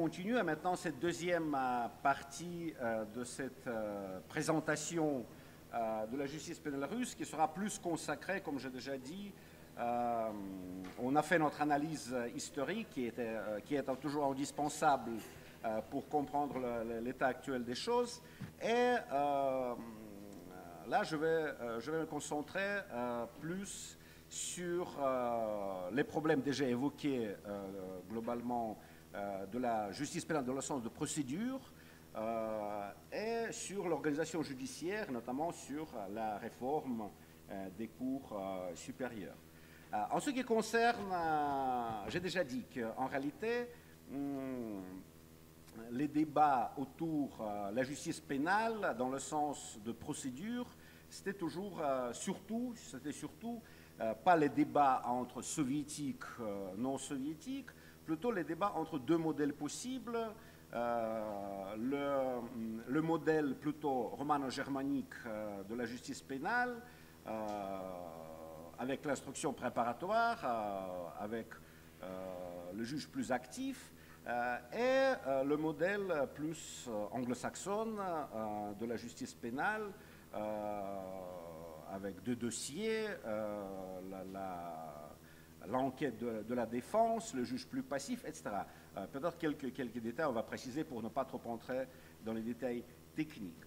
continue maintenant cette deuxième partie de cette présentation de la justice pénale russe qui sera plus consacrée, comme j'ai déjà dit. On a fait notre analyse historique qui est toujours indispensable pour comprendre l'état actuel des choses. Et là, je vais me concentrer plus sur les problèmes déjà évoqués globalement de la justice pénale dans le sens de procédure et sur l'organisation judiciaire, notamment sur la réforme des cours supérieurs. En ce qui concerne, j'ai déjà dit qu'en réalité, les débats autour de la justice pénale dans le sens de procédure, c'était surtout pas les débats entre soviétiques et non soviétiques, plutôt les débats entre deux modèles possibles, le modèle plutôt romano-germanique de la justice pénale, avec l'instruction préparatoire, avec le juge plus actif, et le modèle plus anglo-saxonne de la justice pénale, avec deux dossiers, l'enquête de la défense, le juge plus passif, etc. Peut-être quelques détails, on va préciser pour ne pas trop entrer dans les détails techniques.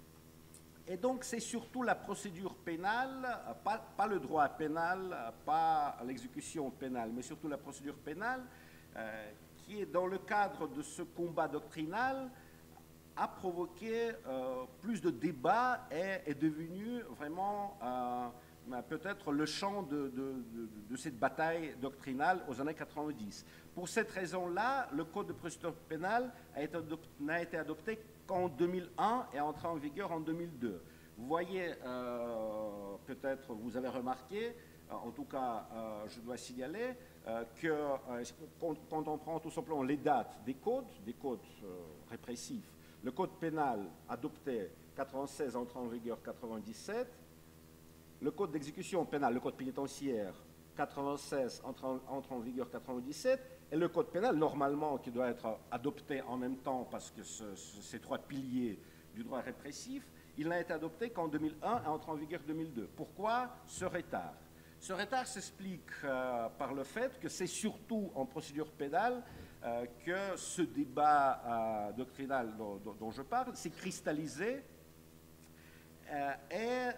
Et donc, c'est surtout la procédure pénale, pas le droit pénal, pas l'exécution pénale, mais surtout la procédure pénale, qui est dans le cadre de ce combat doctrinal, a provoqué plus de débats et est devenu vraiment peut-être le champ de cette bataille doctrinale aux années 90. Pour cette raison-là, le Code de procédure pénale n'a été adopté qu'en 2001 et entré en vigueur en 2002. Vous voyez, peut-être vous avez remarqué, en tout cas je dois signaler, que quand on prend tout simplement les dates des codes répressifs, le code pénal adopté 96 entré en vigueur 97, le code d'exécution pénale, le code pénitentiaire 96 entre en vigueur 97, et le code pénal normalement qui doit être adopté en même temps parce que ces trois piliers du droit répressif, il n'a été adopté qu'en 2001 et entré en vigueur 2002. Pourquoi ce retard? Ce retard s'explique par le fait que c'est surtout en procédure pénale que ce débat doctrinal dont je parle s'est cristallisé et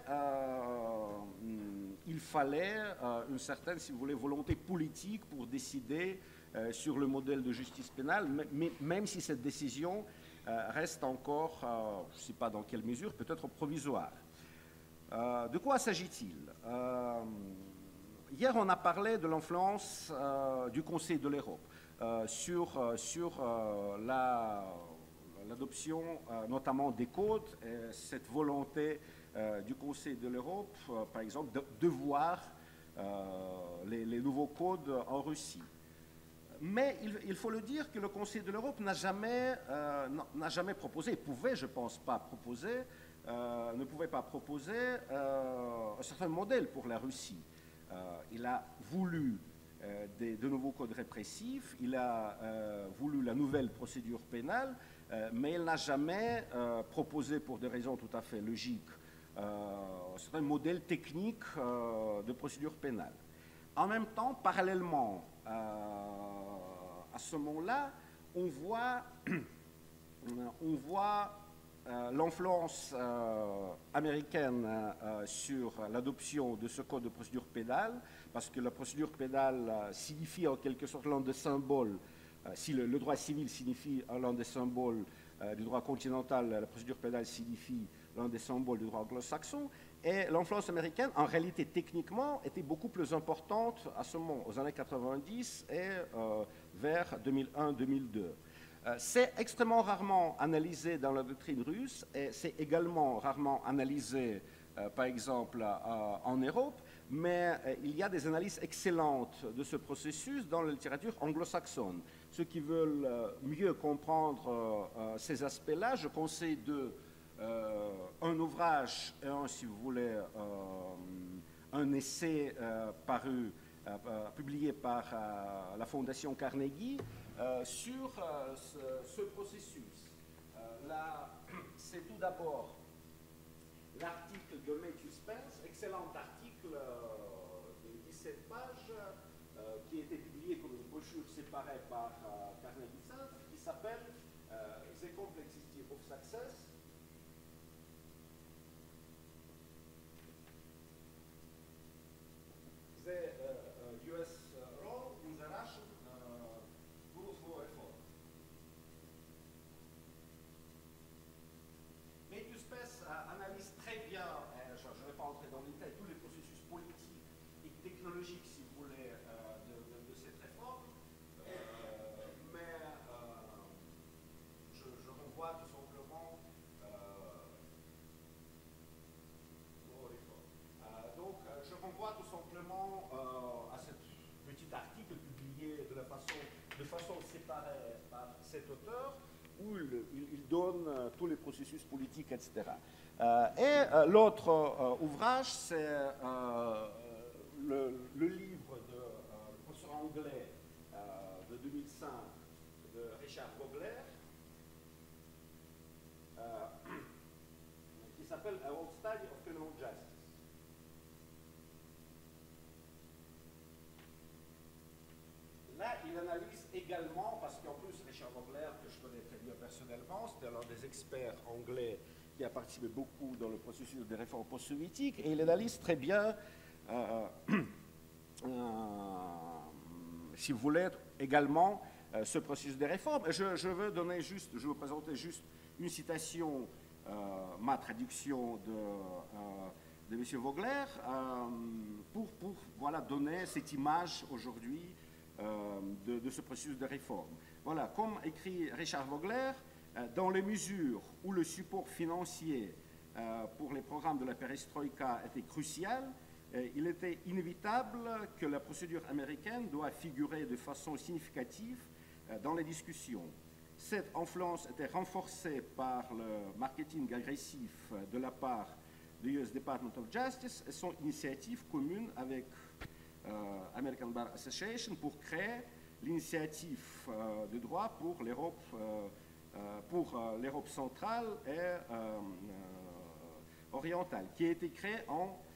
il fallait une certaine, si vous voulez, volonté politique pour décider sur le modèle de justice pénale, même si cette décision reste encore, je ne sais pas dans quelle mesure, peut-être provisoire. De quoi s'agit-il? Hier, on a parlé de l'influence du Conseil de l'Europe sur l'adoption notamment des codes, et cette volonté du Conseil de l'Europe, par exemple, de voir les nouveaux codes en Russie. Mais il faut le dire que le Conseil de l'Europe n'a jamais proposé, pouvait, je pense, pas proposer, ne pouvait pas proposer un certain modèle pour la Russie. Il a voulu de nouveaux codes répressifs, il a voulu la nouvelle procédure pénale, mais il n'a jamais proposé, pour des raisons tout à fait logiques, un certain modèle technique de procédure pénale. En même temps, parallèlement à ce moment-là, on voit l'influence américaine sur l'adoption de ce code de procédure pénale, parce que la procédure pénale signifie en quelque sorte l'un des symboles, si le droit civil signifie l'un des symboles du droit continental, la procédure pénale signifie l'un des symboles du droit anglo-saxon, et l'influence américaine, en réalité, techniquement, était beaucoup plus importante à ce moment, aux années 90 et vers 2001-2002. C'est extrêmement rarement analysé dans la doctrine russe et c'est également rarement analysé, par exemple, en Europe, mais il y a des analyses excellentes de ce processus dans la littérature anglo-saxonne. Ceux qui veulent mieux comprendre ces aspects-là, je conseille un ouvrage, si vous voulez, un essai publié par la Fondation Carnegie, sur ce processus. Là, c'est tout d'abord l'article de Matthew Spence, excellent article de 17 pages, qui a été publié comme une brochure séparée par Carnegie Center, qui s'appelle The Complexity of Success. The US role in the Russian rule of law reform. Matthew Spence analyse très bien, je ne vais pas entrer dans les détails, tous les processus politiques et technologiques, si vous voulez, de cette réforme, mais je renvoie tout simplement je renvoie tout simplement à ce petit article publié de façon séparée par cet auteur, où il donne tous les processus politiques, etc. L'autre ouvrage, c'est le livre de professeur anglais de 2005 de Richard Vogler, qui s'appelle A World Study of Criminal Justice. Là, il analyse également, parce qu'en plus, Richard Vogler, que je connais très bien personnellement, c'était l'un des experts anglais qui a participé beaucoup dans le processus des réformes post-soviétiques, et il analyse très bien, si vous voulez, également ce processus des réformes. Je veux vous présenter juste une citation, ma traduction de M. Vogler, pour voilà, donner cette image aujourd'hui de ce processus de réforme. Voilà, comme écrit Richard Vogler, dans les mesures où le support financier pour les programmes de la perestroïka était crucial, il était inévitable que la procédure américaine doit figurer de façon significative dans les discussions. Cette influence était renforcée par le marketing agressif de la part du US Department of Justice et son initiative commune avec American Bar Association pour créer l'initiative de droit pour l'Europe centrale et orientale, qui a été créé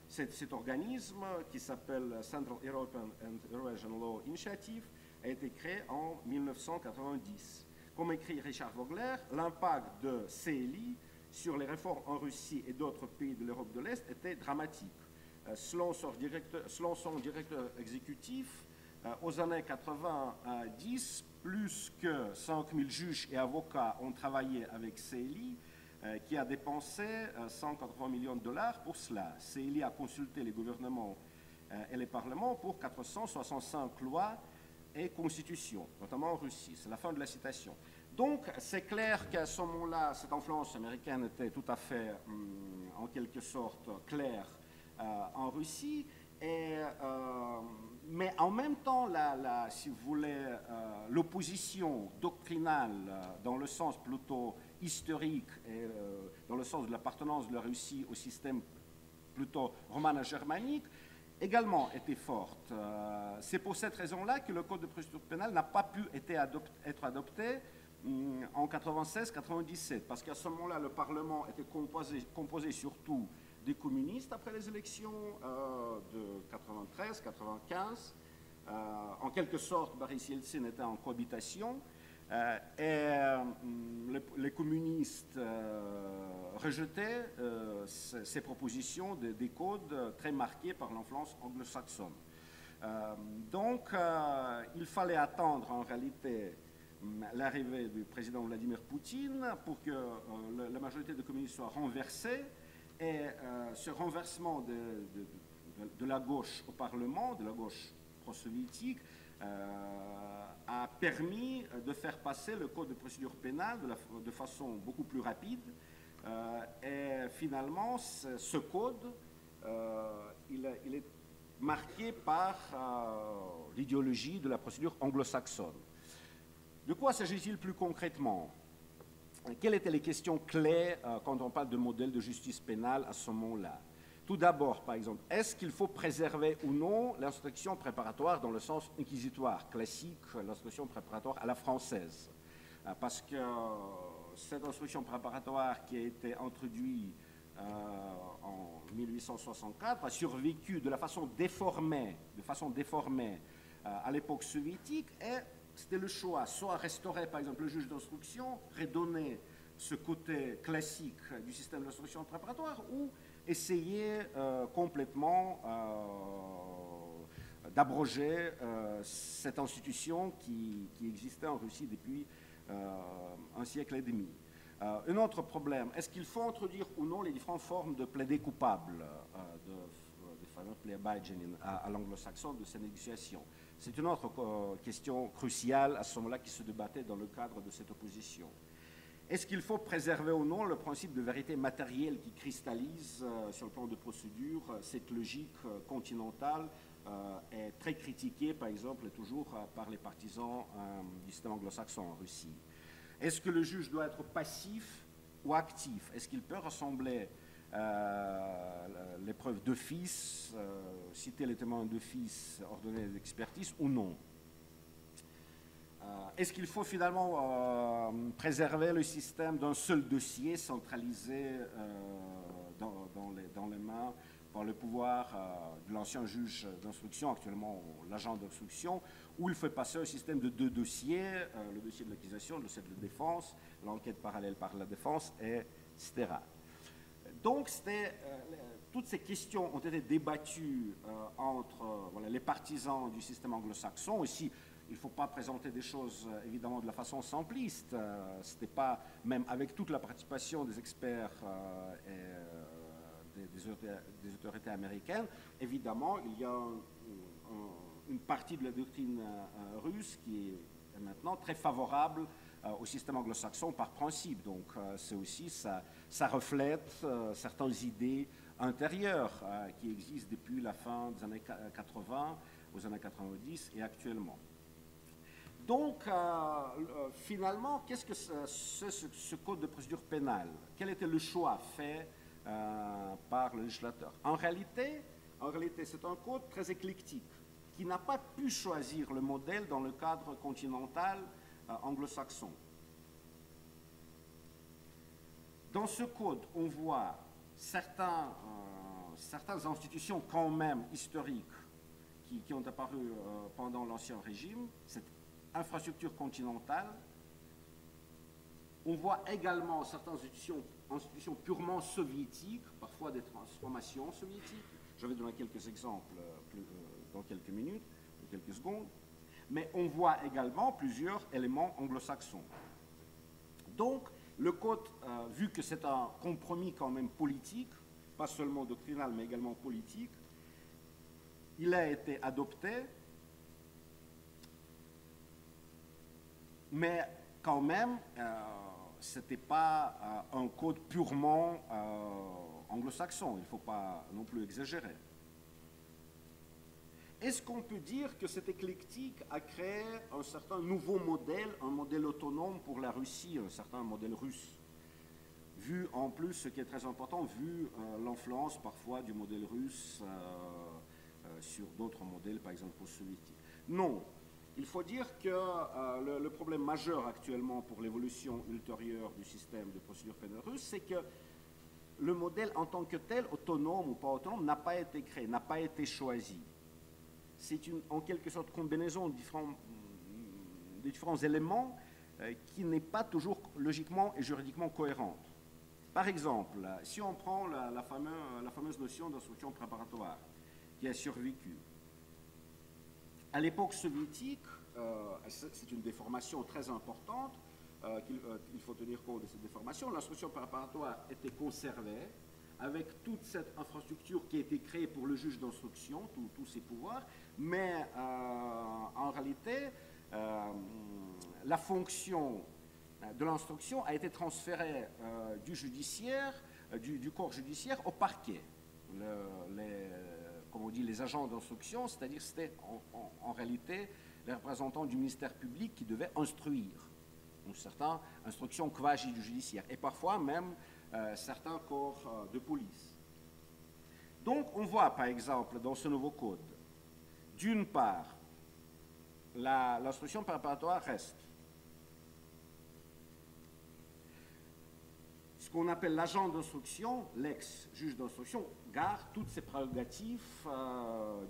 cet organisme qui s'appelle Central European and Eurasian Law Initiative a été créé en 1990. Comme écrit Richard Vogler, l'impact de CLI sur les réformes en Russie et d'autres pays de l'Europe de l'Est était dramatique. Selon son directeur exécutif, aux années 90, plus que 5000 juges et avocats ont travaillé avec CLI, qui a dépensé 180 millions de dollars pour cela. CLI a consulté les gouvernements et les parlements pour 465 lois et constitutions, notamment en Russie. C'est la fin de la citation. Donc, c'est clair qu'à ce moment-là, cette influence américaine était tout à fait, en quelque sorte, claire en Russie. Mais en même temps, si vous voulez, l'opposition doctrinale, dans le sens plutôt historique et dans le sens de l'appartenance de la Russie au système plutôt romano-germanique, également était forte. C'est pour cette raison-là que le Code de procédure pénale n'a pas pu être adopté en 96-97, parce qu'à ce moment-là, le Parlement était composé surtout des communistes après les élections de 93-95. En quelque sorte, Boris Yeltsin était en cohabitation les communistes rejetaient ces propositions des codes très marqués par l'influence anglo-saxonne. Donc, il fallait attendre en réalité l'arrivée du président Vladimir Poutine pour que la majorité des communistes soit renversée. Et ce renversement de la gauche au Parlement, de la gauche pro-soviétique, a permis de faire passer le code de procédure pénale de façon beaucoup plus rapide. Et finalement, ce code, il est marqué par l'idéologie de la procédure anglo-saxonne. De quoi s'agit-il plus concrètement ? Quelles étaient les questions clés quand on parle de modèle de justice pénale à ce moment-là ? Tout d'abord, par exemple, est-ce qu'il faut préserver ou non l'instruction préparatoire dans le sens inquisitoire, classique, l'instruction préparatoire à la française? Parce que cette instruction préparatoire qui a été introduite en 1864 a survécu de façon déformée à l'époque soviétique, et c'était le choix, soit restaurer par exemple le juge d'instruction, redonner ce côté classique du système d'instruction préparatoire, ou essayer complètement d'abroger cette institution qui existait en Russie depuis un siècle et demi. Un autre problème, est-ce qu'il faut introduire ou non les différentes formes de plaider coupable, des fameux plea bargaining à l'anglo-saxon de ces négociations? C'est une autre question cruciale à ce moment-là qui se débattait dans le cadre de cette opposition. Est-ce qu'il faut préserver ou non le principe de vérité matérielle qui cristallise sur le plan de procédure? Cette logique continentale est très critiquée, par exemple, toujours par les partisans du système anglo-saxon en Russie. Est-ce que le juge doit être passif ou actif? Est-ce qu'il peut rassembler les preuves d'office, citer les témoins d'office, ordonner des expertises ou non? Est-ce qu'il faut finalement préserver le système d'un seul dossier centralisé dans les mains par le pouvoir de l'ancien juge d'instruction, actuellement l'agent d'instruction, où il fait passer un système de 2 dossiers, le dossier de l'accusation, le dossier de la défense, l'enquête parallèle par la défense, etc. Donc, toutes ces questions ont été débattues entre les partisans du système anglo-saxon. Ici, il ne faut pas présenter des choses, évidemment, de la façon simpliste. Ce n'était pas, même avec toute la participation des experts et des autorités américaines, évidemment, il y a une partie de la doctrine russe qui est maintenant très favorable au système anglo-saxon par principe. Donc, c'est aussi, ça reflète certaines idées intérieures qui existent depuis la fin des années 80, aux années 90 et actuellement. Donc, finalement, qu'est-ce que c'est ce code de procédure pénale? Quel était le choix fait par le législateur? En réalité, c'est un code très éclectique qui n'a pas pu choisir le modèle dans le cadre continental anglo-saxon. Dans ce code, on voit certaines institutions quand même historiques qui ont apparu pendant l'Ancien Régime, cette infrastructure continentale. On voit également certaines institutions purement soviétiques, parfois des transformations soviétiques. Je vais donner quelques exemples dans quelques minutes, dans quelques secondes. Mais on voit également plusieurs éléments anglo-saxons. Donc, le code, vu que c'est un compromis quand même politique, pas seulement doctrinal, mais également politique, il a été adopté, mais quand même, ce n'était pas un code purement anglo-saxon, il ne faut pas non plus exagérer. Est-ce qu'on peut dire que cette éclectique a créé un certain nouveau modèle, un modèle autonome pour la Russie, un certain modèle russe? Vu en plus, ce qui est très important, vu l'influence parfois du modèle russe sur d'autres modèles, par exemple post-soviétiques. Non. Il faut dire que le problème majeur actuellement pour l'évolution ultérieure du système de procédure pénale russe, c'est que le modèle en tant que tel, autonome ou pas autonome, n'a pas été créé, n'a pas été choisi. C'est en quelque sorte combinaison de différents éléments qui n'est pas toujours logiquement et juridiquement cohérente. Par exemple, si on prend la fameuse notion d'instruction préparatoire qui a survécu, à l'époque soviétique, c'est une déformation très importante, il faut tenir compte de cette déformation. L'instruction préparatoire était conservée avec toute cette infrastructure qui a été créée pour le juge d'instruction, tous ses pouvoirs, mais en réalité, la fonction de l'instruction a été transférée du judiciaire, du corps judiciaire au parquet. Comme on dit, les agents d'instruction, c'est-à-dire c'était en réalité les représentants du ministère public qui devaient instruire, une certaine instruction quasi-judiciaire, et parfois même certains corps de police. Donc, on voit, par exemple, dans ce nouveau code, d'une part, l'instruction préparatoire reste. Ce qu'on appelle l'agent d'instruction, l'ex-juge d'instruction, garde toutes ses prérogatives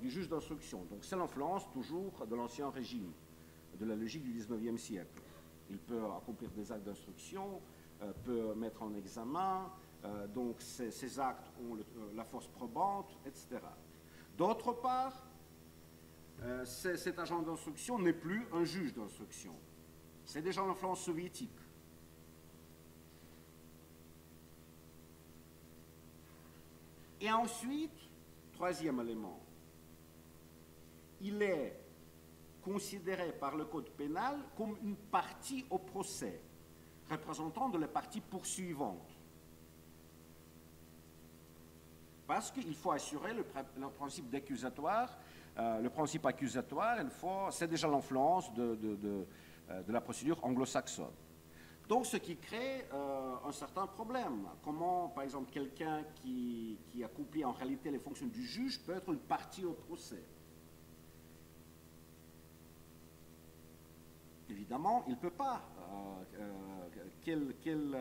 du juge d'instruction. Donc, c'est l'influence toujours de l'ancien régime, de la logique du 19e siècle. Il peut accomplir des actes d'instruction, peut mettre en examen, donc ces actes ont la force probante, etc. D'autre part, cet agent d'instruction n'est plus un juge d'instruction. C'est déjà l'influence soviétique. Et ensuite, troisième élément, il est considéré par le code pénal comme une partie au procès, représentant de la partie poursuivante. Parce qu'il faut assurer le principe d'accusatoire. Le principe accusatoire, c'est déjà l'influence de la procédure anglo-saxonne. Donc, ce qui crée un certain problème. Comment, par exemple, quelqu'un qui accomplit en réalité les fonctions du juge peut être une partie au procès? Évidemment, il ne peut pas. Quelle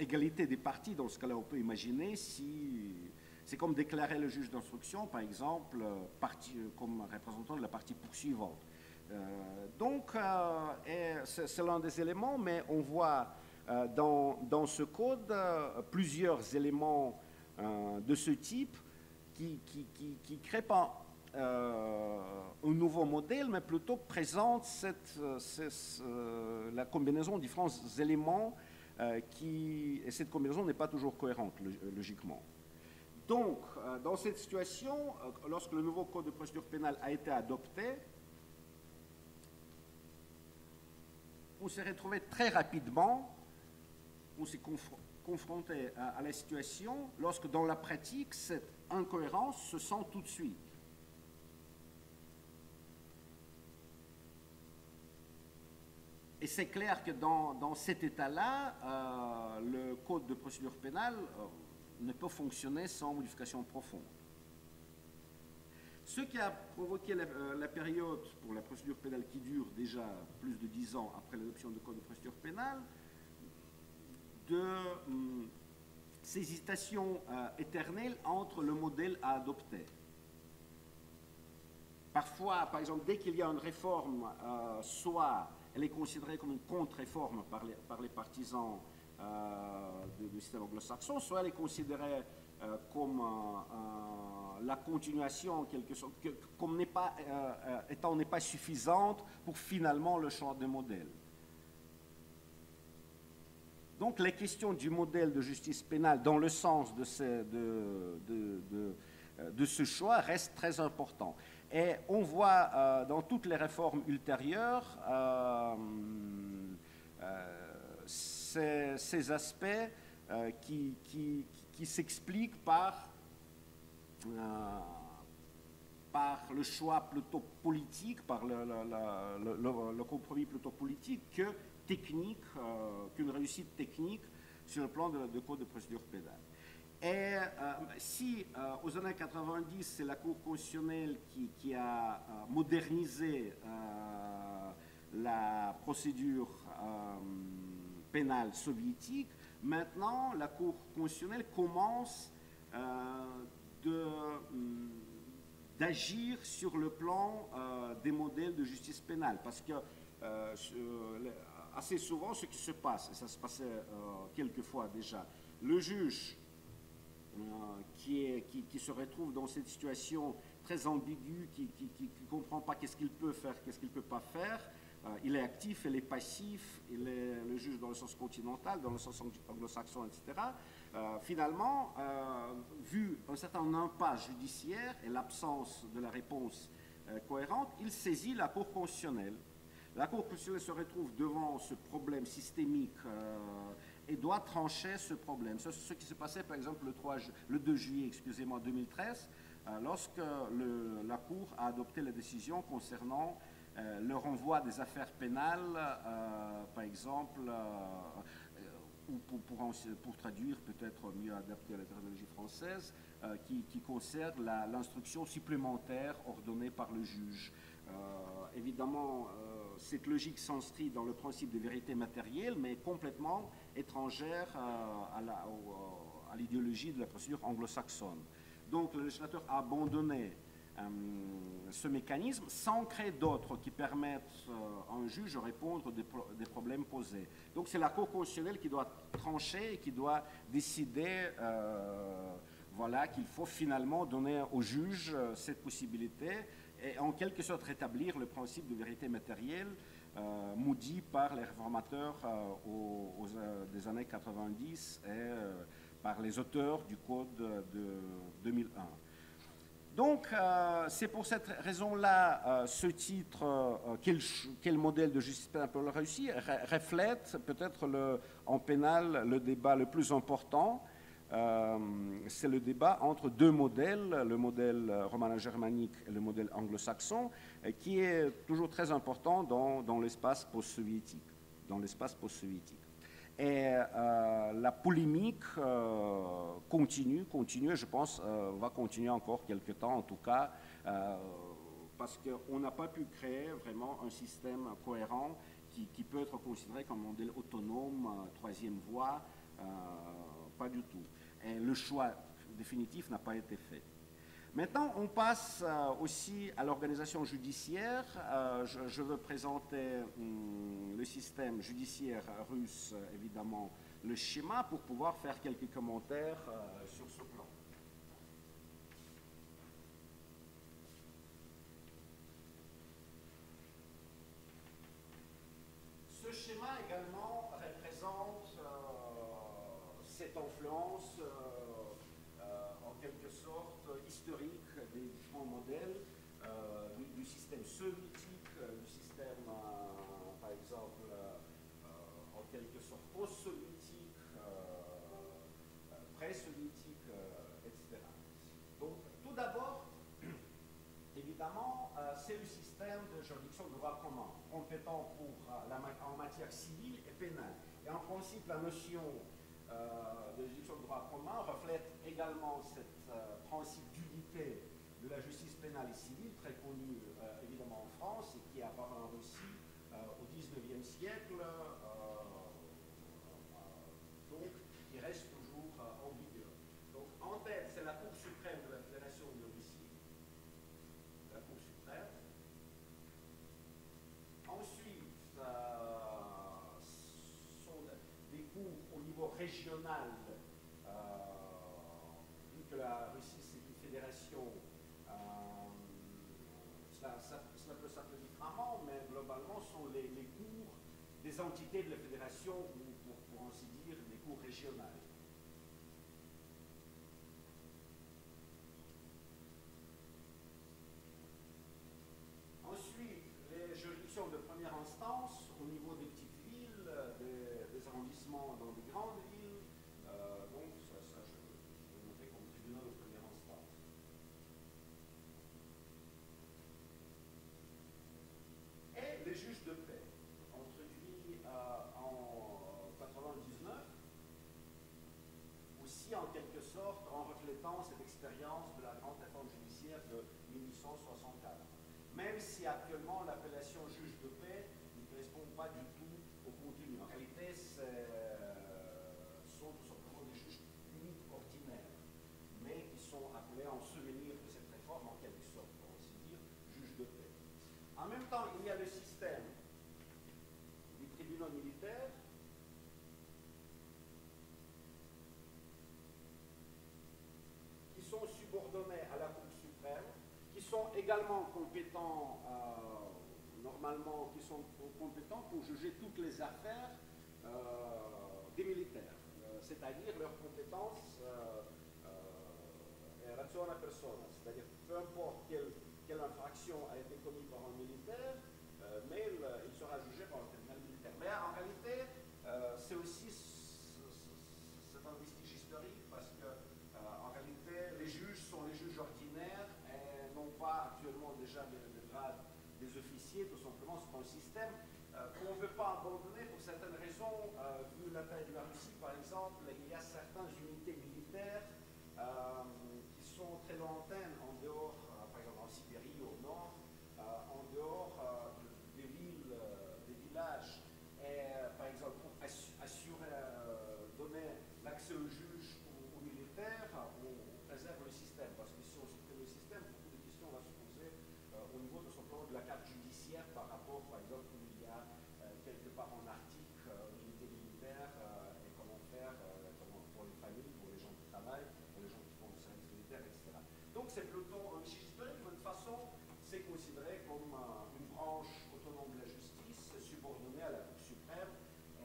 égalité des parties, dans ce cas-là, on peut imaginer si... C'est comme déclarer le juge d'instruction, par exemple, comme représentant de la partie poursuivante. Donc, c'est l'un des éléments, mais on voit dans ce code plusieurs éléments de ce type qui ne créent pas un nouveau modèle, mais plutôt présentent la combinaison de différents éléments et cette combinaison n'est pas toujours cohérente, logiquement. Donc, dans cette situation, lorsque le nouveau code de procédure pénale a été adopté, on s'est retrouvé très rapidement, on s'est confronté à la situation, lorsque dans la pratique, cette incohérence se sent tout de suite. Et c'est clair que dans cet état-là, le code de procédure pénale ne peut fonctionner sans modification profonde. Ce qui a provoqué la période pour la procédure pénale qui dure déjà plus de 10 ans après l'adoption du code de procédure pénale, ces hésitations éternelles entre le modèle à adopter. Parfois, par exemple, dès qu'il y a une réforme, soit elle est considérée comme une contre-réforme par les partisans du système anglo-saxon, soit elle est considérée comme la continuation, en quelque sorte, comme étant n'est pas suffisante pour finalement le choix de modèle. Donc les questions du modèle de justice pénale dans le sens de ce choix restent très importantes. Et on voit dans toutes les réformes ultérieures ces aspects qui s'expliquent par le choix plutôt politique, par le compromis plutôt politique que technique, qu'une réussite technique sur le plan de code de procédure pénale. Et si aux années 90, c'est la Cour constitutionnelle qui a modernisé la procédure pénale soviétique, maintenant la Cour constitutionnelle commence d'agir sur le plan des modèles de justice pénale. Parce que assez souvent, ce qui se passe, et ça se passait quelques fois déjà, le juge qui se retrouve dans cette situation très ambiguë, qui ne comprend pas qu'est-ce qu'il peut faire, qu'est-ce qu'il ne peut pas faire, il est actif, il est passif, il est le juge dans le sens continental, dans le sens anglo-saxon, etc. Finalement, vu un certain impasse judiciaire et l'absence de la réponse cohérente, il saisit la Cour constitutionnelle. La Cour constitutionnelle se retrouve devant ce problème systémique et doit trancher ce problème. C'est ce qui s'est passé, par exemple, le 2 juillet 2013, lorsque la Cour a adopté la décision concernant le renvoi des affaires pénales, par exemple, ou pour traduire peut-être mieux adapté à la terminologie française, qui concerne l'instruction supplémentaire ordonnée par le juge. Évidemment, cette logique s'inscrit dans le principe de vérité matérielle, mais complètement étrangère à l'idéologie de la procédure anglo-saxonne. Donc le législateur a abandonné ce mécanisme sans créer d'autres qui permettent à un juge de répondre des problèmes posés. Donc c'est la Cour constitutionnelle qui doit trancher et qui doit décider voilà, qu'il faut finalement donner au juge cette possibilité et en quelque sorte rétablir le principe de vérité matérielle maudit par les réformateurs des années 90 et par les auteurs du Code de 2001. Donc, c'est pour cette raison-là, ce titre, quel modèle de justice pénale peut réussir, reflète peut-être en pénal le débat le plus important. C'est le débat entre deux modèles, le modèle romano-germanique et le modèle anglo-saxon, qui est toujours très important dans l'espace post-soviétique. Et la polémique continue, et je pense va continuer encore quelques temps en tout cas, parce qu'on n'a pas pu créer vraiment un système cohérent qui peut être considéré comme un modèle autonome, troisième voie, pas du tout. Et le choix définitif n'a pas été fait. Maintenant, on passe aussi à l'organisation judiciaire. Je veux présenter le système judiciaire russe, évidemment, le schéma, pour pouvoir faire quelques commentaires sur ce plan. Ce schéma également représente cette influence en quelque sorte historique des différents modèles du système soviétique, du système, par exemple, en quelque sorte post-soviétique, pré-soviétique, etc. Donc, tout d'abord, évidemment, c'est le système de juridiction de droit commun, compétent en matière civile et pénale. Et en principe, la notion de juridiction de droit commun reflète également ce principe d'unité de la justice pénale et civile, très connu évidemment en France et qui est apparu en Russie au XIXe siècle, donc qui reste toujours en vigueur. Donc en tête, c'est la Cour suprême de la Fédération de Russie, la Cour suprême. Ensuite, sont des cours au niveau régional, vu que la Russie c'est une fédération, cela peut s'appeler différemment, mais globalement sont les cours des entités de la fédération, ou pour ainsi dire, des cours régionales. Ensuite, les juridictions de première instance au niveau des petites villes, des arrondissements dans des grandes villes. Donc, ça je vais noter comme tribunal de première instance. Et les juges de paix, introduits en 99, aussi en quelque sorte en reflétant cette expérience de la grande réforme judiciaire de 1864. Même si actuellement l'appellation juge de paix ne correspond pas du tout au contenu. En réalité, sont tout simplement des juges uniques ordinaires, mais qui sont appelés en souvenir de cette réforme, en quelque sorte, pour ainsi dire, juges de paix. En même temps, il y a le système des tribunaux militaires, qui sont subordonnés à la Cour suprême, qui sont également compétents, normalement, qui sont compétents pour juger toutes les affaires des militaires, c'est-à-dire leur compétence rationa persona, c'est-à-dire peu importe quelle infraction a été commise par un militaire, mais il sera jugé par le tribunal militaire. Mais en réalité, c'est aussi un vestige historique parce que en réalité, les juges sont les juges ordinaires et non pas actuellement déjà le grade des officiers, tout simplement. C'est un système qu'on ne veut pas abandonner pour certaines raisons. Vu la taille de la Russie, par exemple, il y a certaines unités militaires qui sont très lointaines, en dehors, par exemple en Sibérie, au nord, en dehors des villes, des villages. Et par exemple, pour assurer, donner l'accès aux juges, aux militaires, on préserve le système. Parce que si on supprime le système, beaucoup de questions vont se poser au niveau de son plan de la carte judiciaire par rapport, par exemple, où il y a quelque part en Arctique une unité militaire et comment faire pour les familles, pour les gens qui travaillent, pour les gens qui font le service militaire, etc. Donc c'est plutôt un fichier historique, mais de toute façon, c'est considéré comme une branche autonome de la justice subordonnée à la Cour suprême.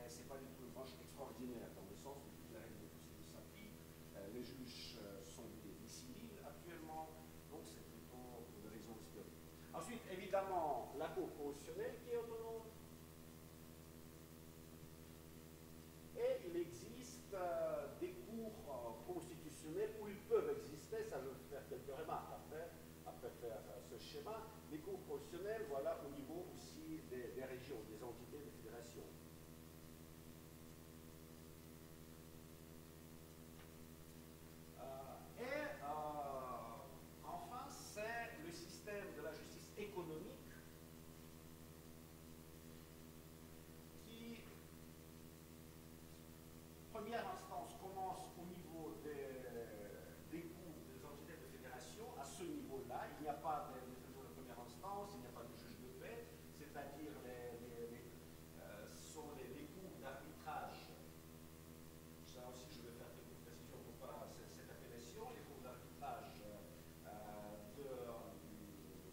Ce n'est pas du tout une branche extraordinaire, dans le sens où toutes les règles de procédure s'appliquent. Les juges sont des civils actuellement, donc c'est plutôt une raison historique. Ensuite, évidemment, la Cour constitutionnelle qui est autonome. Et il existe des cours constitutionnels où ils peuvent exister, ça je vais faire quelques remarques après faire ce schéma. Les cours constitutionnels, voilà, au niveau aussi des régions, des entités, des fédérations. Enfin, c'est le système de la justice économique qui, première instance, commence au niveau des cours des entités de fédération. À ce niveau-là, il n'y a pas de tribunaux de première instance, il n'y a pas de juge de paix, c'est-à-dire ce sont les cours d'arbitrage. Ça aussi, je vais faire quelques précisions pour cette appellation, les cours d'arbitrage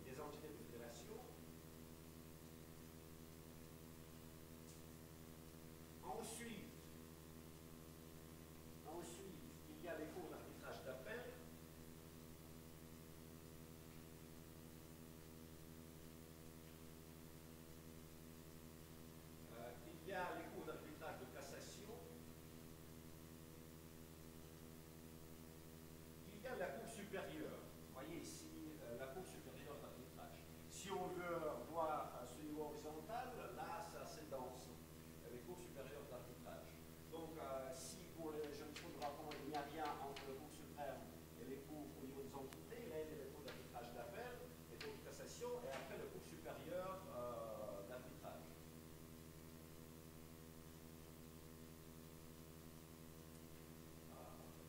des entités de fédération. Ensuite, il y a les cours d'arbitrage d'appel. Il y a les cours d'arbitrage de cassation. Il y a la Cour supérieure. Vous voyez ici la Cour supérieure d'arbitrage. Si on veut voir ce niveau horizontal, là, c'est assez dense. Les cours supérieures d'arbitrage. Donc, si pour les jeunes cours de rapport, il n'y a rien entre le cours suprême et les cours au niveau des entités, là, il y a les cours d'arbitrage d'appel, les cours de cassation, et après le cours supérieur d'arbitrage.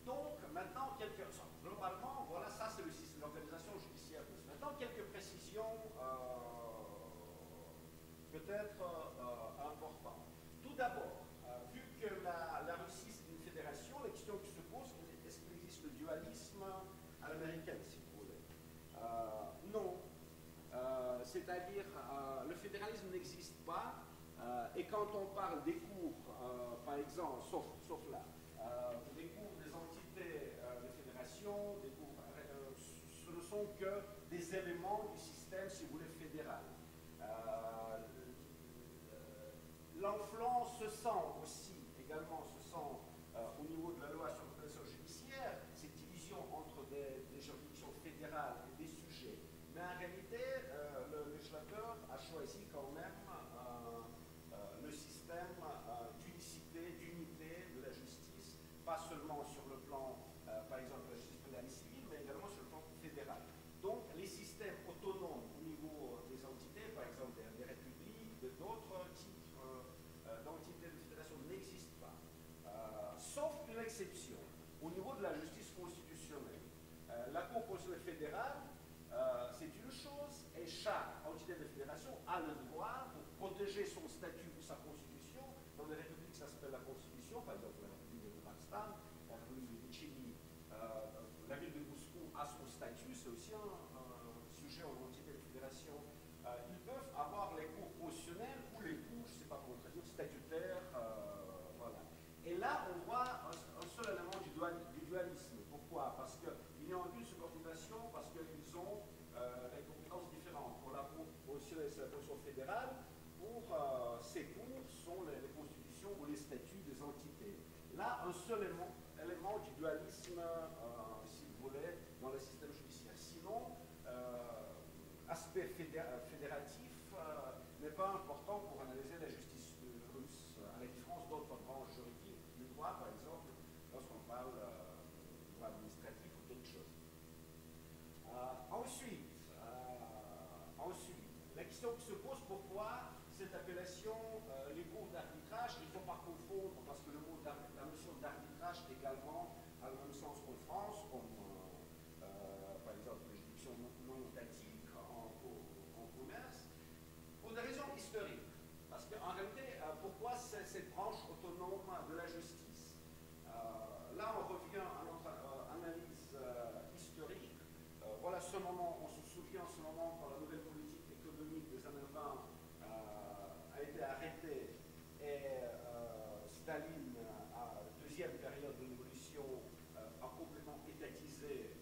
Donc, maintenant, globalement, voilà, ça c'est l'organisation judiciaire. Maintenant, quelques précisions peut-être importantes. Tout d'abord, vu que la Russie c'est une fédération, la question qui se pose, est-ce qu'il existe le dualisme à l'américaine, si vous voulez? Non. C'est-à-dire, le fédéralisme n'existe pas, et quand on parle des cours, par exemple, sauf là, des cours des entités de fédération, des cours, ce ne sont que des éléments du système, si vous voulez, fédéral. L'enflant se sent aussi, également, au niveau de la loi sur l'organisation judiciaire, cette division entre des juridictions fédérales et des sujets. Mais en réalité, le législateur a choisi quand même le système d'unicité, d'unité de la justice, pas seulement sur le plan, par exemple, de la justice pénale et civile, mais également sur le plan fédéral. Donc, les systèmes autonomes au niveau des entités, par exemple des républiques, d'autres types d'entités de fédération n'existent pas. Sauf une exception, au niveau de la justice constitutionnelle. La Cour constitutionnelle fédérale, c'est une chose, et chaque entité de fédération a le droit, pour protéger son statut ou sa constitution, dans les républiques ça s'appelle la constitution, par exemple la république de Kazakhstan, la république de Tchéquie, la ville de Moscou a son statut, c'est aussi un sujet en entité de fédération. Ils peuvent avoir les cours constitutionnels ou les cours, je ne sais pas comment traduire, statutaires, voilà. Et là, on voit un seul élément du dualisme. Pourquoi? Parce qu'il y a une subordination, parce qu'ils ont des compétences différentes. Pour la Cour constitutionnelle, c'est la Constitution fédérale. Pour ces cours sont les constitutions ou les statuts des entités. Là, un seul élément du dualisme, si vous voulez, dans le système judiciaire. Sinon, aspect fédératif n'est pas important pour analyser la justice russe, à la différence d'autres branches juridiques du droit, par exemple, lorsqu'on parle de droit administratif ou d'autres choses. Ensuite, la question qui se pose, pourquoi cette appellation, les cours d'arbitrage, il ne faut pas confondre, parce que la notion d'arbitrage également a le même sens qu'en France, comme par exemple les juridictions non étatiques en commerce, pour des raisons historiques. Parce qu'en réalité, pourquoi cette branche autonome de la justice? Là, on revient à notre analyse historique. Voilà ce moment, on se souvient en ce moment quand la nouvelle politique économique des années 20 a été arrêtée et Staline, à la deuxième période de l'évolution, a complètement étatisé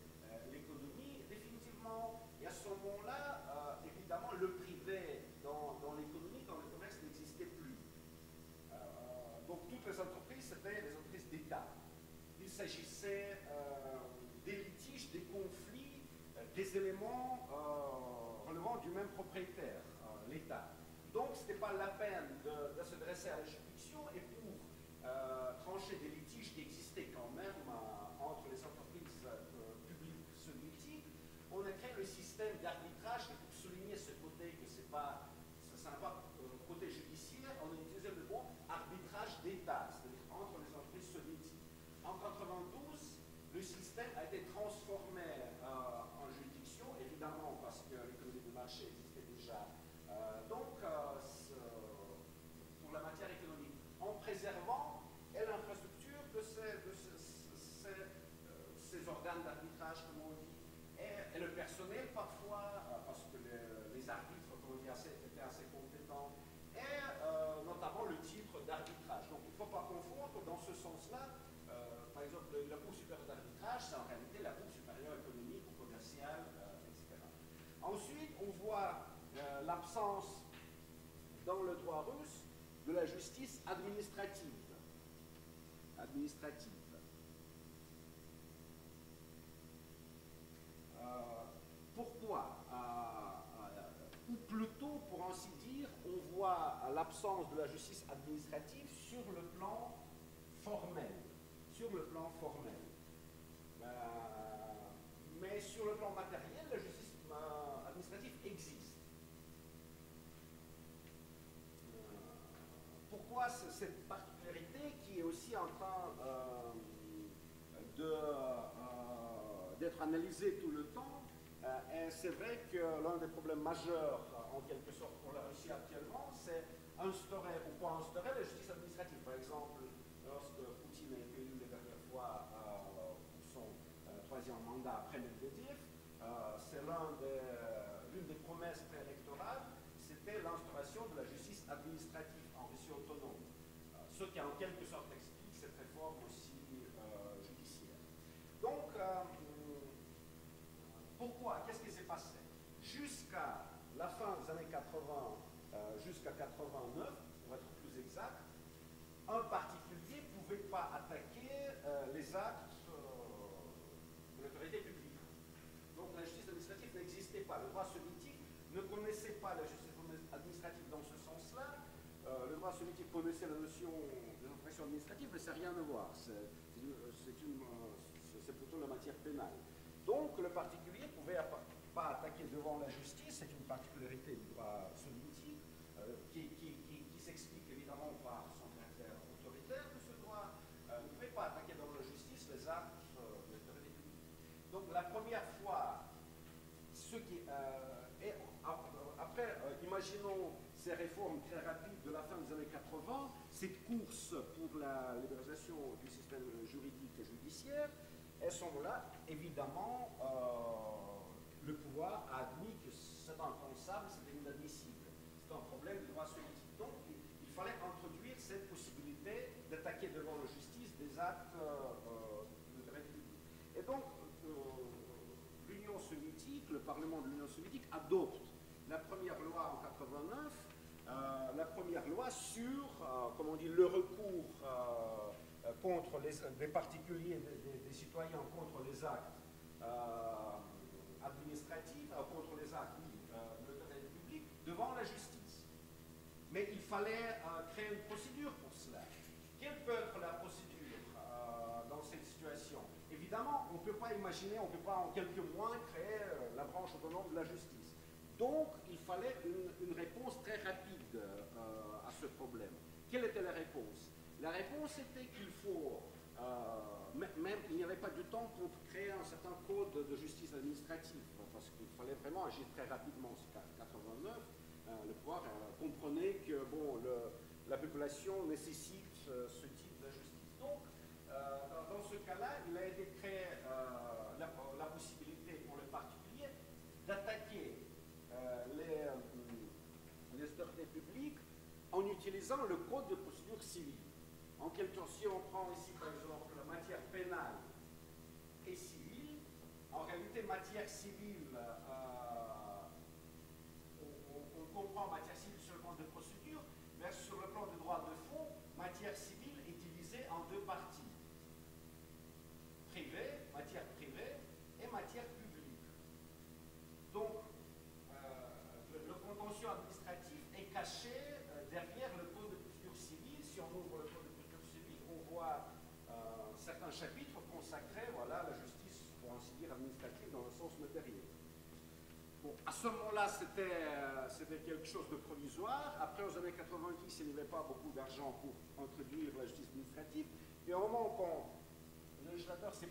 l'économie, définitivement. Et à ce moment-là, évidemment, le privé dans l'économie, dans le commerce, n'existait plus. Donc toutes les entreprises, c'était les entreprises d'État. Il s'agissait des litiges, des conflits, des éléments relevant du même propriétaire, l'État. Donc ce n'était pas la peine de se dresser à la juridiction et pour trancher des litiges qui existaient quand même entre les entreprises publiques soviétiques, on a créé le système d'arbitrage. Et pour souligner ce côté que ça n'a pas côté judiciaire, on a utilisé le mot arbitrage d'État, c'est-à-dire entre les entreprises soviétiques. En 1992, le système a été transformé en juridiction, évidemment parce que l'économie de marché existait déjà. Pour la matière économique, en préservant l'infrastructure de ces organes d'arbitrage, comme on dit, et le personnel parfois, parce que les arbitres, comme on dit, étaient assez compétents, et notamment le titre d'arbitrage. Donc il ne faut pas confondre dans ce sens-là. Par exemple, la Cour supérieure d'arbitrage, c'est en réalité la Cour supérieure économique ou commerciale, etc. Ensuite, on voit l'absence dans le droit russe de la justice administrative. Pourquoi ou plutôt, pour ainsi dire, on voit l'absence de la justice administrative sur le plan formel. Mais sur le plan matériel, la justice administrative existe. Pourquoi cette particularité qui est aussi en train d'être analysée tout le temps? Et c'est vrai que l'un des problèmes majeurs, en quelque sorte, pour la Russie actuellement, c'est instaurer ou pas instaurer la justice administrative. Par exemple, lorsque Poutine a été élu la dernière fois pour son troisième mandat après Medvedev, c'est l'une des promesses préélectorales, c'était l'instauration de la justice administrative en Russie autonome. Ce qui en quelque sorte explique cette réforme aussi judiciaire. Donc, pourquoi? Qu'est-ce qui s'est passé? Jusqu'à la fin des années 80, jusqu'à 89, pour être plus exact, un particulier ne pouvait pas attaquer les actes de l'autorité publique. Donc la justice administrative n'existait pas. Le droit soviétique ne connaissait pas la justice administrative dans ce sens-là. Le droit soviétique connaissait la notion des infractions administratives, mais ça n'a rien à voir. C'est plutôt la matière pénale. Donc le particulier ne pouvait pas attaquer devant la justice, c'est une particularité du droit soviétique qui s'explique évidemment par son caractère autoritaire de ce droit. Ne pouvait pas attaquer devant la justice les actes de l'autorité publique. Donc la première fois, après, imaginons ces réformes très rapides de la fin des années 80, cette course pour la libéralisation du système juridique et judiciaire. Et à ce moment-là, évidemment, le pouvoir a admis que c'est impensable, c'était inadmissible. C'est un problème du droit soviétique. Donc, il fallait introduire cette possibilité d'attaquer devant la justice des actes de l'autorité publique. Et donc, l'Union soviétique, le Parlement de l'Union soviétique adopte la première loi en 89, la première loi sur, comment on dit, le recours contre des particuliers, des citoyens contre les actes administratifs, contre les actes de l'autorité publique devant la justice. fallait créer une procédure pour cela. Quelle peut être la procédure dans cette situation? Évidemment, on ne peut pas imaginer, on ne peut pas en quelques mois créer la branche autonome de la justice. Donc, il fallait une réponse très rapide à ce problème. Quelle était la réponse? La réponse était qu'il faut, même il n'y avait pas du temps pour créer un certain code de justice administrative, parce qu'il fallait vraiment agir très rapidement. C'est 89, le pouvoir comprenait que bon, la population nécessite ce type de justice. Donc, dans ce cas-là, il a été créé la possibilité pour les particuliers d'attaquer les autorités publiques en utilisant le code de procédure civile. En quelque sorte, si on prend ici par exemple la matière pénale et civile, en réalité matière civile, on comprend matière civile sur le plan de procédure, mais sur le plan de droit de fond, matière civile est divisée en deux parties. Matière privée et matière publique. Donc, le contentieux administratif est caché derrière le code de procédure civile. Si on ouvre le code de procédure civile, on voit certains chapitres consacrés à la justice, pour ainsi dire, administrative dans le sens matériel. Bon, à ce moment-là, c'était quelque chose de provisoire. Après, aux années 90, il n'y avait pas beaucoup d'argent pour introduire la justice administrative. Et au moment où le législateur s'est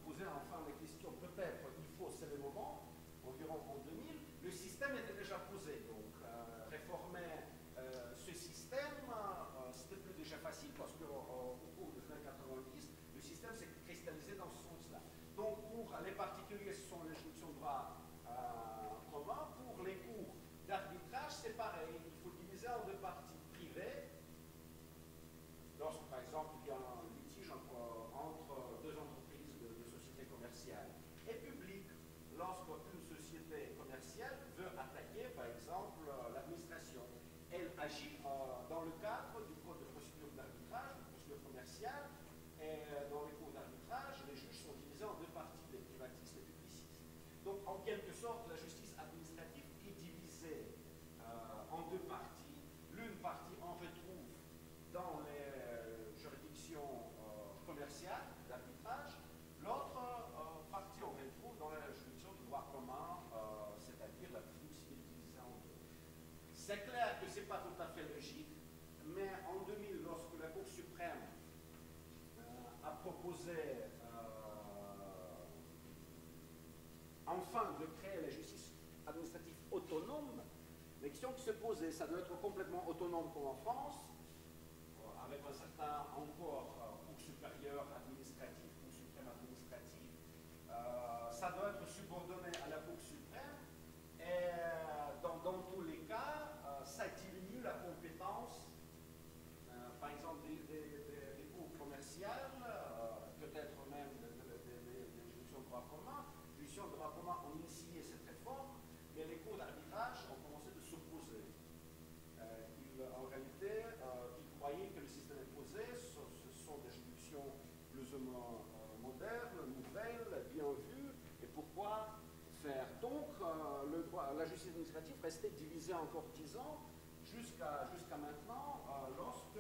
posé enfin la question, peut-être il faut, c'est le moment, environ en 2000, le système était déjà posé. Donc, réformer ce système, c'était plus déjà facile parce qu'au cours des années 90, le système s'est cristallisé dans ce sens-là. Donc, pour les particuliers, ce sont les juridictions de droit commun. Pour les cours d'arbitrage, c'est pareil. Il faut diviser en deux parties privées. Lorsque, par exemple, il y a un litige entre deux entreprises de sociétés commerciales, et public, lorsque une société commerciale veut attaquer, par exemple, l'administration. Elle agit dans le cadre du code de procédure d'arbitrage, de procédure commerciale, et dans les cours d'arbitrage, les juges sont divisés en deux parties, les privatistes et les publicistes. Donc, en quelque sorte, la justice administrative est divisée en deux parties. L'une partie, on retrouve dans les juridictions commerciales d'arbitrage. L'autre partie, on retrouve dans la juridiction de droit commun, c'est-à-dire la procédure civile divisée en deux. C'est clair que ce n'est pas tout à fait logique, mais en 2000, lorsque la Cour suprême a proposé enfin de créer la justice administrative autonome, la question qui se posait, ça doit être complètement autonome comme en France, avec un certain encore cours supérieur administratif, cours suprême administratif. Ça doit être subordonné à la Cour suprême et dans tous les cas, ça diminue la compétence, par exemple, des cours commerciales, peut-être même des juridictions de droit commun. Les juridictions de droit commun ont initié cette réforme, mais les cours d'arbitrage ont commencé de s'opposer. En réalité, ils croyaient que le système imposé, ce sont des juridictions plus ou moins modernes, nouvelles, bien vues, et pourquoi faire? Donc, la justice administrative restait divisée en encore 10 ans, jusqu'à maintenant, lorsque,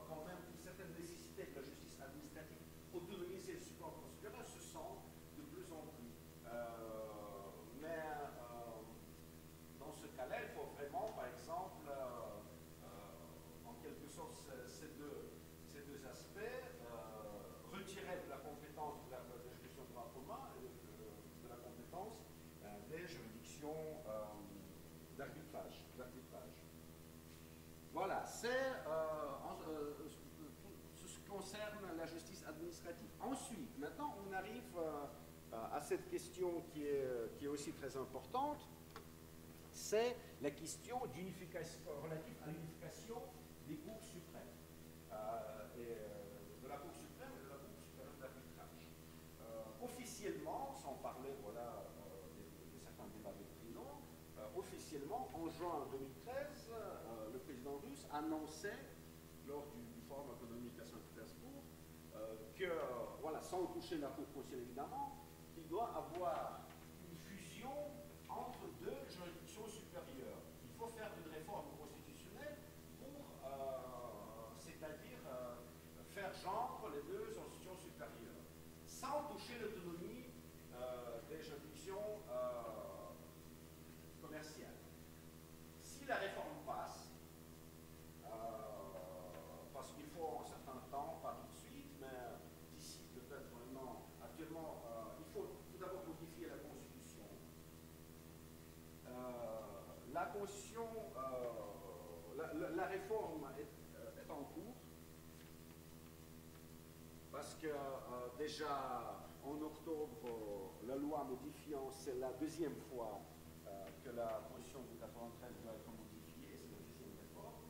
quand même, une certaine nécessité de la justice administrative autonomiser le support procédurier se sent de plus en plus. Mais dans ce cas-là, il faut vraiment, par exemple, en quelque sorte, ces deux aspects, retirer de la compétence de la juridiction de droit commun et de la compétence des juridictions d'arbitrage. Voilà, c'est ce qui concerne la justice administrative. Ensuite, maintenant, on arrive à cette question qui est aussi très importante, c'est la question relative à l'unification des cours suprêmes, de la Cour suprême et de la Cour supérieure d'arbitrage. Officiellement, sans parler de certains débats doctrinaux, officiellement, en juin 2013, le président russe annonçait, lors du Forum économique à Saint-Pétersbourg, que, sans toucher la Cour constitutionnelle évidemment, il doit avoir une fusion entre deux juridictions supérieures. Il faut faire une réforme constitutionnelle pour sans toucher l'autonomie des juridictions commerciales. Si la réforme passe, parce qu'il faut un certain temps, pas tout de suite, mais d'ici peut-être maintenant, actuellement, il faut tout d'abord modifier la Constitution. La Constitution, la réforme est en cours, parce que déjà en octobre, la loi modifiant, c'est la deuxième fois que la Constitution de 93 doit être modifiée, c'est la deuxième réforme.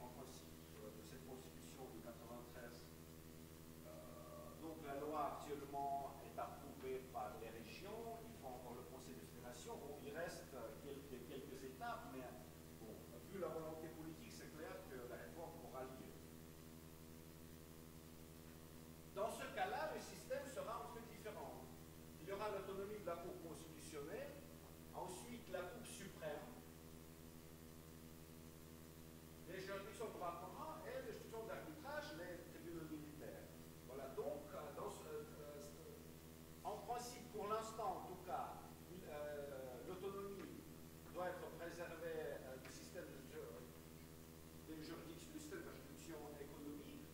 En principe de cette Constitution de 93, donc la loi actuellement est approuvée par les régions, il faut encore le Conseil de fédération, bon, il reste quelques étapes, mais bon, vu la volonté politique, c'est clair que la réforme aura lieu. Dans ce cas-là, le système sera un peu différent. Il y aura l'autonomie de la Cour constitutionnelle, ensuite la Cour suprême, les juridictions de droit commun et les juridictions d'arbitrage, les tribunaux militaires. Voilà, donc, en principe, pour l'instant, en tout cas, l'autonomie doit être préservée du système de juridiction économique.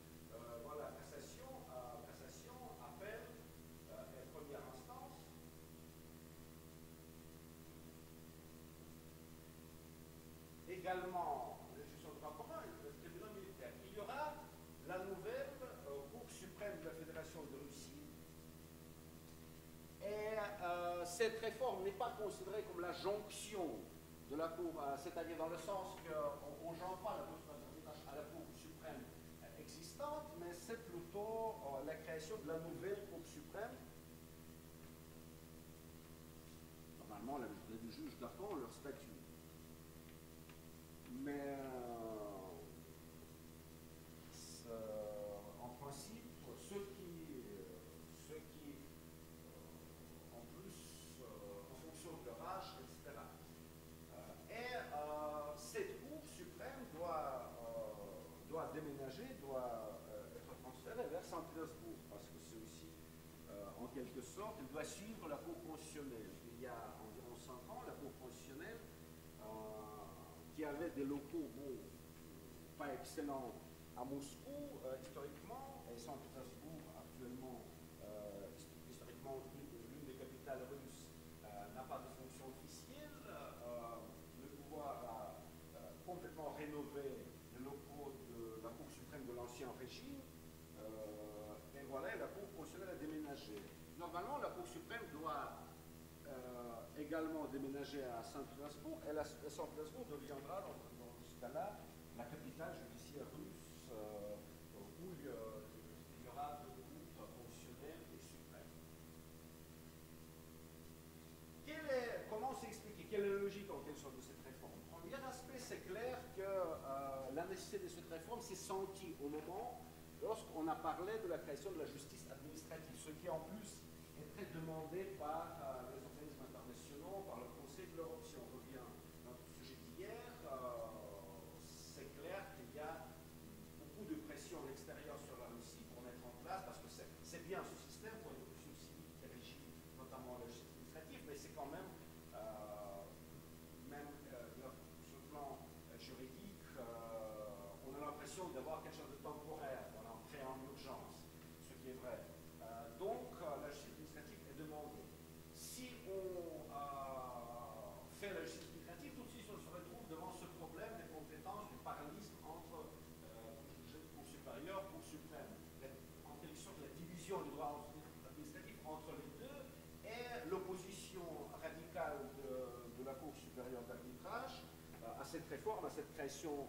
Voilà, cassation, appel et première instance. Également, les juridictions de droit commun, le tribunal militaire. Il y aura la nouvelle Cour suprême de la Fédération de Russie. Et cette réforme n'est pas considérée comme la jonction de la Cour, c'est-à-dire dans le sens qu'on ne joint pas la Cour à la Cour suprême existante, mais c'est plutôt la création de la nouvelle Cour suprême. Normalement, les juges d'apport leur statut. Mais en principe, ceux qui en plus, en fonction de leur âge, etc. Cette Cour suprême doit déménager, doit être transférée vers Saint-Pétersbourg, parce que c'est aussi, en quelque sorte, elle doit suivre la Cour constitutionnelle. Il y a environ 5 ans, la Cour constitutionnelle, qui avait des locaux, bon, pas excellents à Moscou, historiquement, et Saint-Pétersbourg, actuellement, historiquement, l'une des capitales russes, n'a pas de fonction officielle. Le pouvoir a complètement rénové les locaux de la Cour suprême de l'Ancien Régime, et voilà, la Cour constitutionnelle a déménagé. Normalement, la Cour suprême doit également déménager à Saint-Pétersbourg, et Saint-Pétersbourg deviendra, dans ce cas-là, la capitale judiciaire russe, où il y aura deux cours constitutionnels et suprêmes. Comment s'expliquer? Quelle est la logique en quelque sorte de cette réforme? Premier aspect, c'est clair que la nécessité de cette réforme s'est sentie au moment lorsqu'on a parlé de la création de la justice administrative, ce qui en plus est très demandé par les organismes internationaux, par le Conseil de l'Europe. Si on revient dans le sujet d'hier, c'est clair qu'il y a beaucoup de pression à l'extérieur sur la Russie pour mettre en place, parce que c'est bien ce système pour une Russie aussi qui régit notamment la justice administrative, mais c'est quand même, sur le plan juridique, on a l'impression d'avoir quelque chose de temporaire, voilà, on crée en urgence, ce qui est vrai. Donc, la justice administrative est demandée. Si on fait la justice administrative, tout de suite on se retrouve devant ce problème des compétences, du parallélisme entre Cour supérieure, Cour suprême. En quelque sorte, la division du droit administratif entre les deux et l'opposition radicale de la Cour supérieure d'arbitrage à cette réforme, à cette création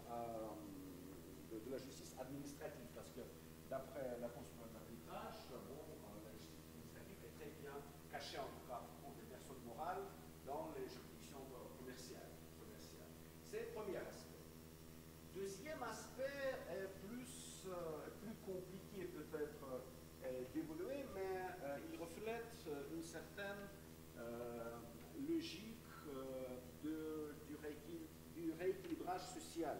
de la justice administrative. Parce que d'après la Cour supérieure d'arbitrage, la justice administrative est très bien cachée, en tout cas pour des personnes morales, dans les juridictions commerciales. C'est le premier aspect. Deuxième aspect est plus compliqué peut-être d'évoluer, mais il reflète une certaine logique du rééquilibrage social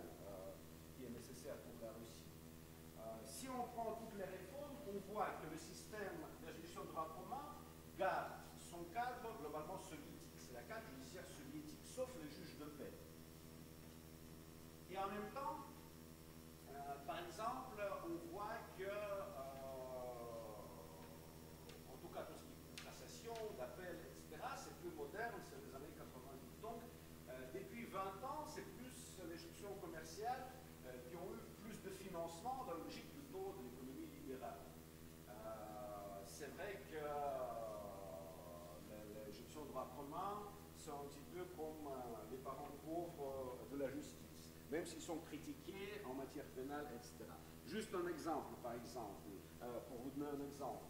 qui est nécessaire pour la Russie. Si on prend toutes les réformes, on voit que le système droit commun garde son cadre globalement soviétique. C'est la cadre judiciaire soviétique, sauf les juges de paix. Et en même temps, par exemple, on voit que, en tout cas, tout ce qui est cassation, d'appel, etc., c'est plus moderne, c'est les années 90. Donc, depuis 20 ans, c'est plus les juridictions commerciales qui ont eu plus de financement dans la logique plutôt de l'économie libérale. C'est vrai que les juridictions de droit commun sont un petit peu comme les parents pauvres de la justice, même s'ils sont critiqués en matière pénale, etc. Juste un exemple, par exemple, pour vous donner un exemple.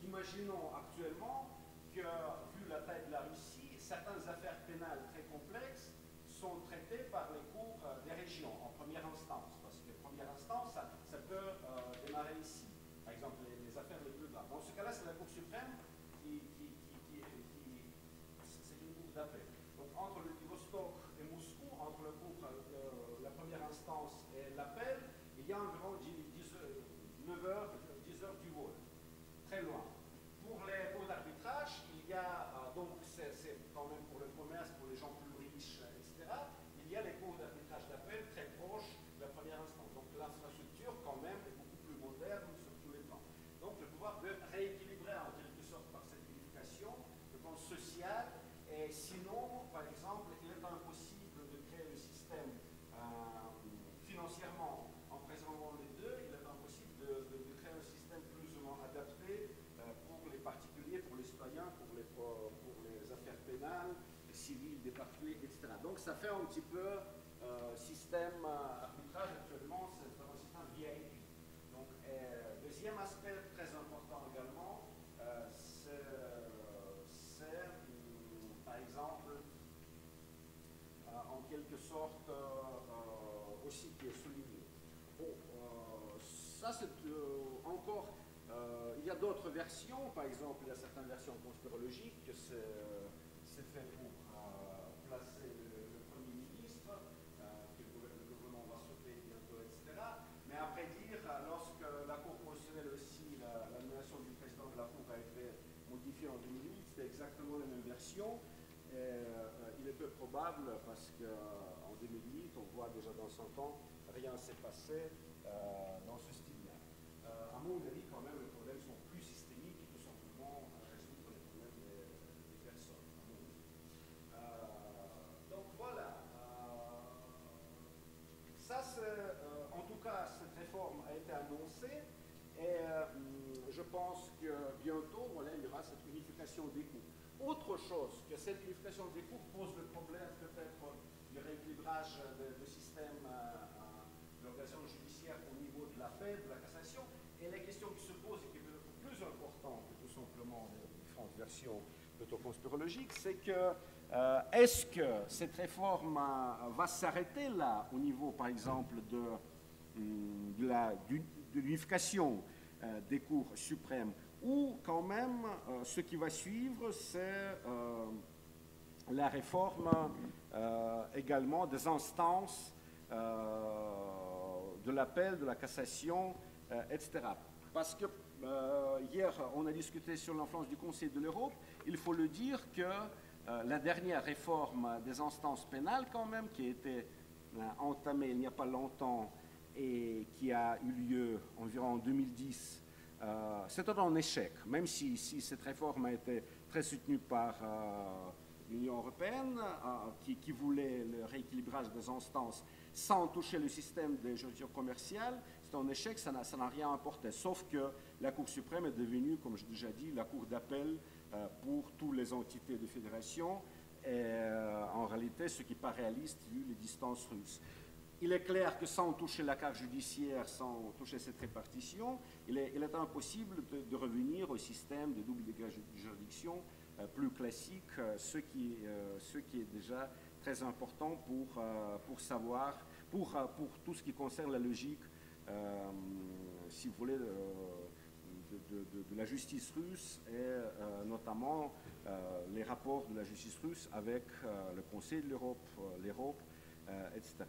Imaginons actuellement que, vu la taille de la Russie, certaines affaires pénales très complexes sont traitées par les cours des régions en première instance, parce que première instance, ça peut démarrer ici. Par exemple, les affaires les plus graves. Dans ce cas-là, c'est la Cour suprême c'est une cour d'appel. Donc, entre le Vostok et Moscou, entre la cour, la première instance et l'appel, il y a environ 9 heures, 10 heures du vol. Très loin. Pour les cours d'arbitrage, il y a, donc c'est quand même pour le commerce, pour les gens plus riches, etc., il y a les cours d'arbitrage d'appel très proches de la première instance. Donc l'infrastructure, quand même, est beaucoup plus moderne sur tous les plans. Donc le pouvoir peut rééquilibrer en quelque sorte par cette unification le plan social, et sinon, par exemple, il est impossible de créer le système financièrement en préservant les deux, il est impossible de créer un système plus ou moins adapté pour les particuliers, pour les citoyens, pour les affaires pénales, civiles, des particuliers, etc. Donc ça fait un petit peu système arbitrage actuellement, c'est un système VIP. Donc, deuxième aspect très important également, c'est par exemple, en quelque sorte, aussi qui est souligné. Bon, ça c'est encore, il y a d'autres versions, par exemple, il y a certaines versions conspirologiques que c'est fait pour placer le Premier ministre, que le gouvernement va sauter bientôt, etc. Mais après dire, lorsque la Cour constitutionnelle aussi, la nomination du président de la Cour a été modifiée en 2008, c'était exactement la même version. Il est peu probable parce qu'en 2008, on voit déjà dans 100 ans, rien s'est passé dans ce style-là. À mon avis, quand même, les problèmes sont plus systémiques et tout simplement résoudre les problèmes des personnes. Donc voilà. Ça, en tout cas, cette réforme a été annoncée et je pense que bientôt, voilà, il y aura cette unification des cours. Autre chose que cette unification des cours pose le problème peut-être du rééquilibrage de système de l'organisation judiciaire au niveau de la paix, de la cassation, et la question qui se pose et qui est peut-être plus importante que tout simplement les différentes versions plutôt conspirologiques, c'est que est-ce que cette réforme va s'arrêter là au niveau par exemple de l'unification des cours suprêmes, ou quand même, ce qui va suivre, c'est la réforme également des instances de l'appel, de la cassation, etc. Parce que hier, on a discuté sur l'influence du Conseil de l'Europe. Il faut le dire que la dernière réforme des instances pénales, quand même, qui a été entamée il n'y a pas longtemps et qui a eu lieu environ en 2010, c'était un échec, même si cette réforme a été très soutenue par l'Union européenne, qui voulait le rééquilibrage des instances sans toucher le système des juridictions commerciales. C'est un échec, ça n'a rien apporté, sauf que la Cour suprême est devenue, comme j'ai déjà dit, la Cour d'appel pour toutes les entités de fédération, et en réalité, ce qui n'est pas réaliste vu les distances russes. Il est clair que sans toucher la carte judiciaire, sans toucher cette répartition, il est impossible de revenir au système de double degré de juridiction plus classique, ce qui est déjà très important pour savoir, pour tout ce qui concerne la logique, si vous voulez, de la justice russe et notamment les rapports de la justice russe avec le Conseil de l'Europe, etc.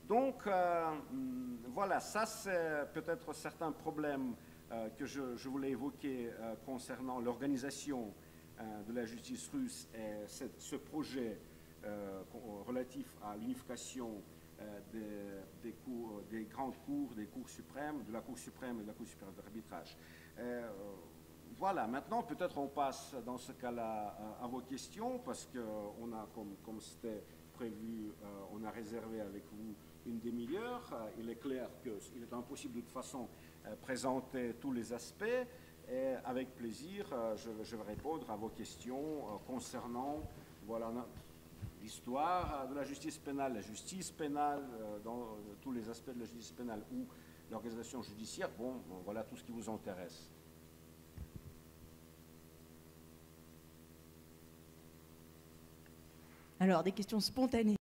Donc, voilà, ça c'est peut-être certains problèmes que je voulais évoquer concernant l'organisation de la justice russe et ce projet relatif à l'unification des grandes cours, des cours suprêmes, de la Cour suprême et de la Cour supérieure d'arbitrage. Voilà, maintenant peut-être on passe dans ce cas-là à vos questions, parce qu'on a, comme c'était prévu, on a réservé avec vous une demi-heure. Il est clair qu'il est impossible de toute façon présenter tous les aspects, et avec plaisir je vais répondre à vos questions concernant voilà, l'histoire de la justice pénale dans tous les aspects de la justice pénale ou l'organisation judiciaire. Bon, voilà tout ce qui vous intéresse. Alors, des questions spontanées.